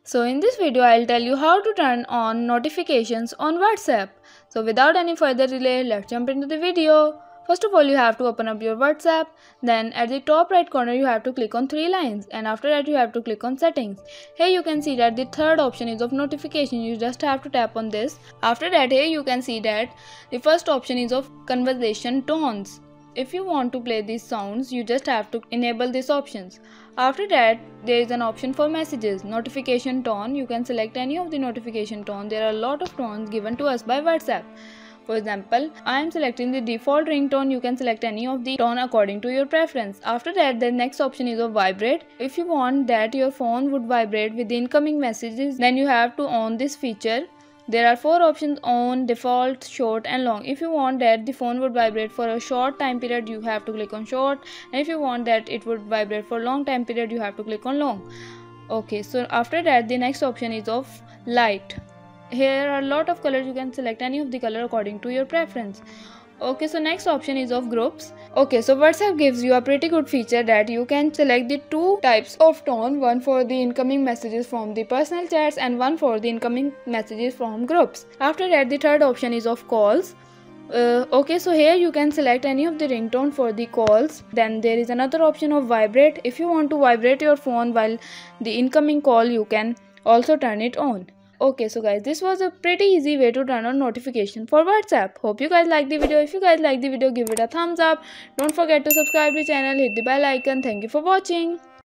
So in this video I'll tell you how to turn on notifications on WhatsApp. So without any further delay, let's jump into the video. First of all, you have to open up your WhatsApp. Then at the top right corner you have to click on three lines, and after that you have to click on settings. Here you can see that the third option is of notification. You just have to tap on this. After that, here you can see that the first option is of conversation tones. If you want to play these sounds, you just have to enable these options. After that, there is an option for messages, notification tone. You can select any of the notification tone. There are a lot of tones given to us by WhatsApp. For example, I am selecting the default ringtone. You can select any of the tone according to your preference. After that, the next option is of vibrate. If you want that your phone would vibrate with the incoming messages, then you have to on this feature. There are four options: on, default, short and long. If you want that the phone would vibrate for a short time period, you have to click on short, and if you want that it would vibrate for a long time period, you have to click on long. Okay, so after that the next option is of light. Here are a lot of colors. You can select any of the color according to your preference. Okay, so next option is of groups. Okay, so WhatsApp gives you a pretty good feature that you can select the two types of tone, one for the incoming messages from the personal chats and one for the incoming messages from groups. After that, the third option is of calls. Okay, so here you can select any of the ringtone for the calls. Then there is another option of vibrate. If you want to vibrate your phone while the incoming call, you can also turn it on. Okay, so guys, this was a pretty easy way to turn on notification for WhatsApp. Hope you guys like the video. If you guys like the video, give it a thumbs up. Don't forget to subscribe to the channel, hit the bell icon. Thank you for watching.